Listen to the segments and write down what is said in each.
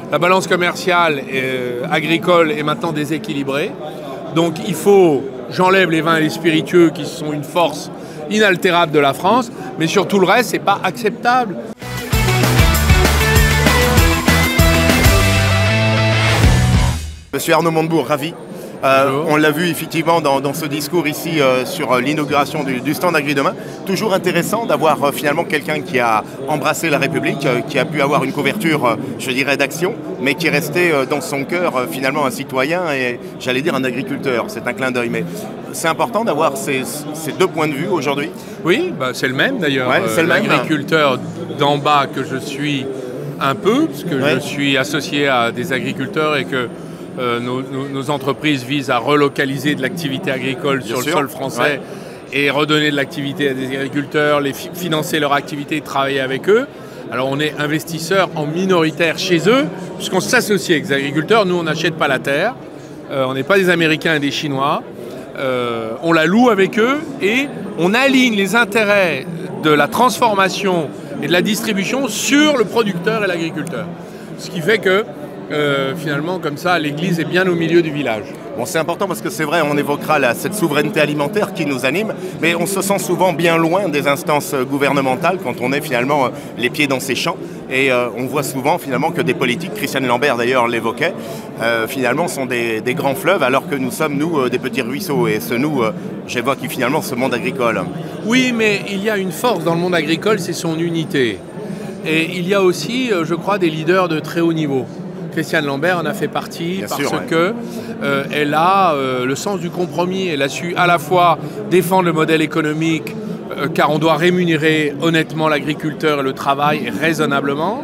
La balance commerciale agricole est maintenant déséquilibrée. Donc il faut, j'enlève les vins et les spiritueux qui sont une force inaltérable de la France, mais sur tout le reste, c'est pas acceptable. Monsieur Arnaud Montebourg, ravi. On l'a vu effectivement dans ce discours ici sur l'inauguration du stand Agri-Demain. Toujours intéressant d'avoir finalement quelqu'un qui a embrassé la République, qui a pu avoir une couverture, je dirais, d'action, mais qui est resté dans son cœur finalement un citoyen et j'allais dire un agriculteur. C'est un clin d'œil, mais c'est important d'avoir ces deux points de vue aujourd'hui. Oui, c'est le même d'ailleurs. Ouais, c'est le même. L'agriculteur d'en bas que je suis un peu, parce que je suis associé à des agriculteurs et que nos entreprises visent à relocaliser de l'activité agricole sur le sol français et redonner de l'activité à des agriculteurs, financer leur activité et travailler avec eux. Alors on est investisseurs en minoritaire chez eux, puisqu'on s'associe avec les agriculteurs. Nous, on n'achète pas la terre, on n'est pas des Américains et des Chinois. On la loue avec eux et on aligne les intérêts de la transformation et de la distribution sur le producteur et l'agriculteur. Ce qui fait que finalement, comme ça, l'église est bien au milieu du village. Bon, c'est important parce que c'est vrai, on évoquera cette souveraineté alimentaire qui nous anime, mais on se sent souvent bien loin des instances gouvernementales quand on est finalement les pieds dans ces champs. Et on voit souvent finalement que des politiques, Christiane Lambert d'ailleurs l'évoquait, finalement sont des grands fleuves alors que nous sommes, nous, des petits ruisseaux. Et j'évoque finalement ce monde agricole. Oui, mais il y a une force dans le monde agricole, c'est son unité. Et il y a aussi, je crois, des leaders de très haut niveau. Christiane Lambert en a fait partie elle a le sens du compromis. Elle a su à la fois défendre le modèle économique, car on doit rémunérer honnêtement l'agriculteur et le travail raisonnablement.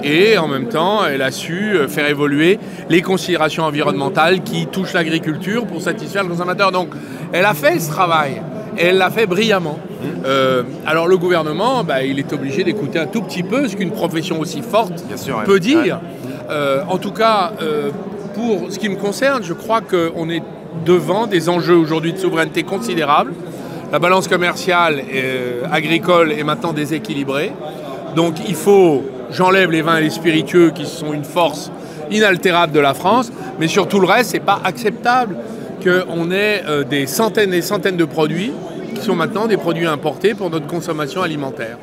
Et en même temps, elle a su faire évoluer les considérations environnementales qui touchent l'agriculture pour satisfaire le consommateur. Donc, elle a fait ce travail. Et elle l'a fait brillamment. Alors le gouvernement, il est obligé d'écouter un tout petit peu ce qu'une profession aussi forte peut dire. En tout cas, pour ce qui me concerne, je crois qu'on est devant des enjeux aujourd'hui de souveraineté considérables. La balance commerciale agricole est maintenant déséquilibrée. Donc il faut, j'enlève les vins et les spiritueux qui sont une force inaltérable de la France, mais sur tout le reste, c'est pas acceptable qu'on ait des centaines et centaines de produits qui sont maintenant des produits importés pour notre consommation alimentaire.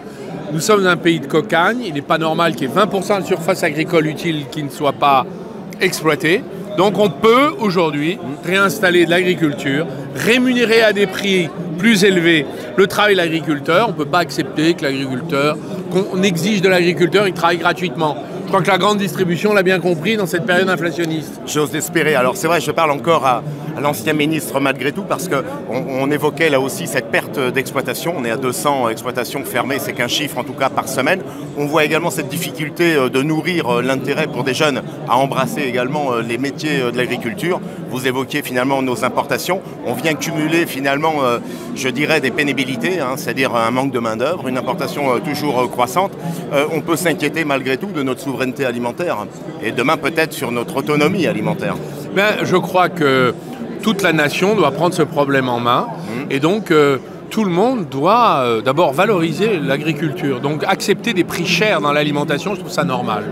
Nous sommes un pays de cocagne, il n'est pas normal qu'il y ait 20% de surface agricole utile qui ne soit pas exploitée. Donc on peut aujourd'hui réinstaller de l'agriculture, rémunérer à des prix plus élevés le travail de l'agriculteur. On ne peut pas accepter que l'agriculteur, qu'on exige de l'agriculteur qu'il travaille gratuitement. Je crois que la grande distribution l'a bien compris dans cette période inflationniste. J'ose l'espérer. Alors c'est vrai, je parle encore à l'ancien ministre malgré tout, parce qu'on évoquait là aussi cette perte d'exploitation. On est à 200 exploitations fermées, c'est qu'un chiffre en tout cas par semaine. On voit également cette difficulté de nourrir l'intérêt pour des jeunes à embrasser également les métiers de l'agriculture. Vous évoquiez finalement nos importations. On vient cumuler finalement, je dirais, des pénibilités, c'est-à-dire un manque de main-d'œuvre, une importation toujours croissante. On peut s'inquiéter malgré tout de notre souveraineté alimentaire et demain peut-être sur notre autonomie alimentaire. Je crois que toute la nation doit prendre ce problème en main et donc tout le monde doit d'abord valoriser l'agriculture, donc accepter des prix chers dans l'alimentation, je trouve ça normal.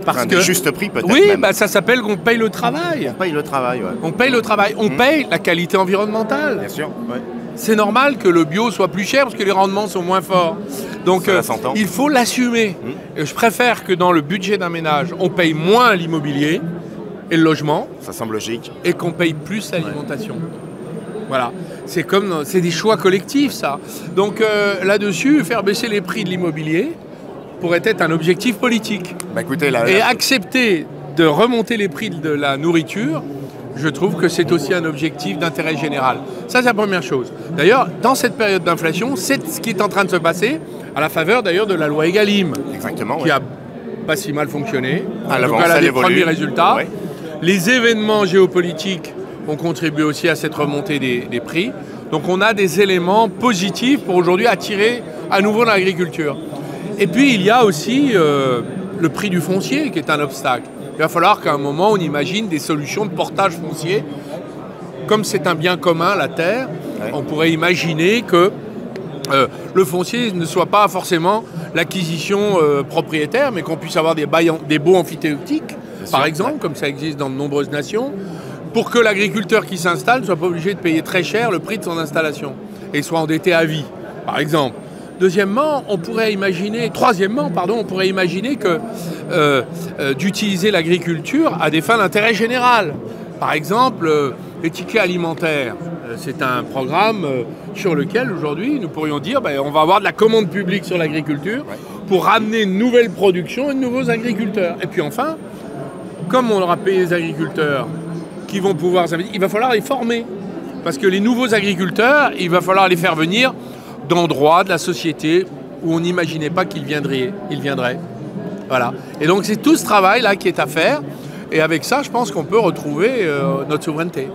Parce que juste prix peut-être. Oui, ça s'appelle qu'on paye le travail. On paye le travail, ouais. On paye le travail, on paye la qualité environnementale. Bien sûr, ouais. C'est normal que le bio soit plus cher parce que les rendements sont moins forts. Donc il faut l'assumer. Je préfère que dans le budget d'un ménage, on paye moins l'immobilier et le logement. Ça semble logique. Et qu'on paye plus l'alimentation. Voilà. C'est des choix collectifs, ça. Donc là-dessus, faire baisser les prix de l'immobilier pourrait être un objectif politique. Écoutez, et accepter de remonter les prix de la nourriture, je trouve que c'est aussi un objectif d'intérêt général. Ça, c'est la première chose. D'ailleurs, dans cette période d'inflation, c'est ce qui est en train de se passer, à la faveur d'ailleurs de la loi Egalim. Exactement, qui a pas si mal fonctionné. Donc elle a des premiers résultats. Ouais. Les événements géopolitiques ont contribué aussi à cette remontée des prix. Donc on a des éléments positifs pour aujourd'hui attirer à nouveau l'agriculture. Et puis il y a aussi le prix du foncier qui est un obstacle. Il va falloir qu'à un moment on imagine des solutions de portage foncier. Comme c'est un bien commun, la terre, on pourrait imaginer que le foncier ne soit pas forcément l'acquisition propriétaire, mais qu'on puisse avoir des baux amphithéotiques par exemple, comme ça existe dans de nombreuses nations, pour que l'agriculteur qui s'installe ne soit pas obligé de payer très cher le prix de son installation et soit endetté à vie, par exemple. Troisièmement, on pourrait imaginer que d'utiliser l'agriculture à des fins d'intérêt général. Par exemple, les tickets alimentaires. C'est un programme sur lequel aujourd'hui nous pourrions dire on va avoir de la commande publique sur l'agriculture pour ramener une nouvelle production et de nouveaux agriculteurs. Et puis enfin, comme on aura payé les agriculteurs qui vont pouvoir, il va falloir les former. Parce que les nouveaux agriculteurs, il va falloir les faire venir d'endroits de la société où on n'imaginait pas qu'ils viendraient. Voilà. Et donc c'est tout ce travail-là qui est à faire. Et avec ça, je pense qu'on peut retrouver notre souveraineté.